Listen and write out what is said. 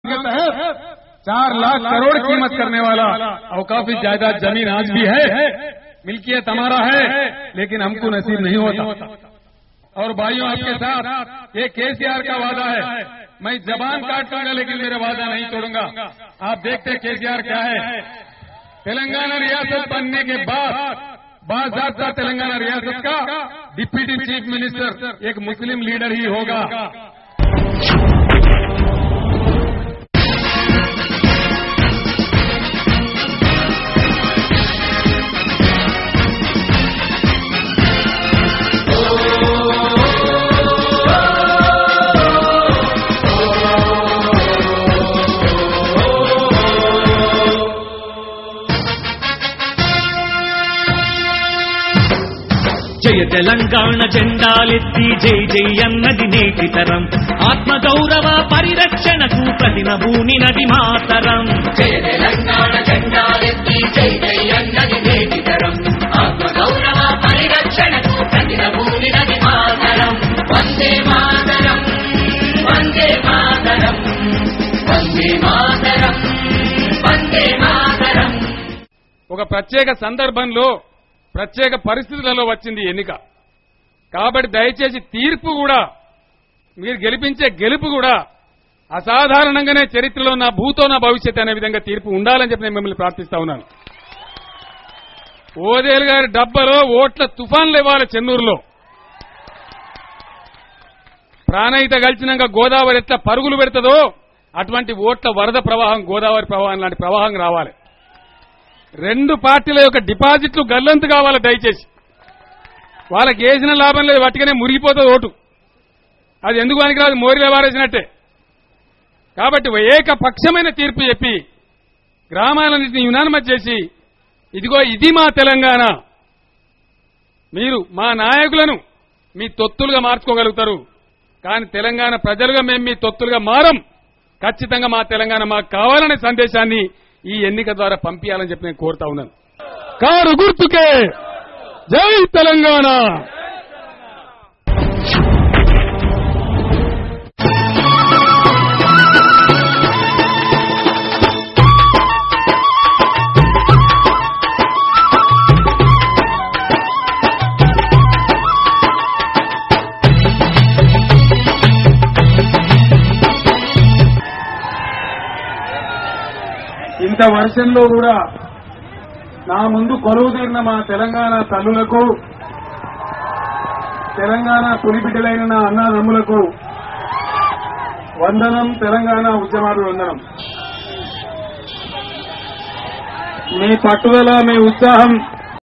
के तहत 4 लाख करोड़ कीमत करने वाला औकाफी जायदाद जमीन आज भी है, मिल्कियत हमारा है, लेकिन हमको नसीब नहीं होता। और भाइयों, आपके साथ ये केसीआर का वादा है, मैं जबान काटूंगा लेकिन मेरा वादा नहीं तोड़ूंगा। आप देखते केसीआर क्या है, तेलंगाना रियासत बनने के बाद बाज़ाब्ता तेलंगाना रियासत का डिप्टी चीफ मिनिस्टर एक मुस्लिम लीडर ही होगा। జయ తెలంగాణ జెండాలెత్తి జై జై అన్నది నేటి తరం, ఆత్మగౌరవ పరిరక్షణకు ప్రతినబూనినది మాతరం। జయ తెలంగాణ జెండాలెత్తి జై జై అన్నది నేటి తరం, ఆత్మగౌరవ పరిరక్షణకు ప్రతినబూనినది మాతరం। వందే మాతరం, వందే మాతరం, వందే మాతరం, వందే మాతరం। ఒక ప్రత్యేక సందర్భంలో ప్రత్యేక పరిస్థితులలో వచ్చింది ఎన్నిక కాబట్టి దయచేసి తీర్పు కూడా, మీరు గెలిపించే గెలుపు కూడా అసాధారణంగానే చరిత్రలో నా భూతో నా భవిష్యత్ అనే విధంగా తీర్పు ఉండాలని చెప్పి నేను మిమ్మల్ని ప్రార్థిస్తా ఉన్నాను। ఓదేలు గారి డబ్బలో ఓట్ల తుఫాన్లు ఇవ్వాలి చెన్నూరులో, ప్రాణహిత గెలిచినాక గోదావరి ఎట్లా పరుగులు పెడుతుందో అటువంటి ఓట్ల వరద ప్రవాహం, గోదావరి ప్రవాహం లాంటి ప్రవాహం రావాలి। 2 పార్టీల యొక్క డిపాజిట్లు గల్లంతు కావాలి దయచేసి, వాళ్ళకి వేసిన లాభం లేదు, వట్టిగానే మురిగిపోతుంది ఓటు, అది ఎందుకు పనికిరాదు, మోరిలో వారేసినట్టే। కాబట్టి ఏకపక్షమైన తీర్పు చెప్పి గ్రామాలన్నింటినీ యునానిమస్ చేసి, ఇదిగో ఇది మా తెలంగాణ, మీరు మా నాయకులను మీ తొత్తులుగా మార్చుకోగలుగుతారు, కానీ తెలంగాణ ప్రజలుగా మేము మీ తొత్తులుగా మారం, ఖచ్చితంగా మా తెలంగాణ మాకు కావాలనే సందేశాన్ని ఈ ఎన్నిక ద్వారా పంపించాలని చెప్పి నేను కోరుతా ఉన్నాను। కారు గుర్తుకే జై తెలంగాణ। ఇంత వర్షంలో కూడా నా ముందు కొలువు తీరిన మా తెలంగాణ తల్లులకు, తెలంగాణ పులిబిడ్డలైన నా అన్నదమ్ములకు వందనం, తెలంగాణ ఉద్యమాలు వందనం। మీ పట్టుదల, మీ ఉత్సాహం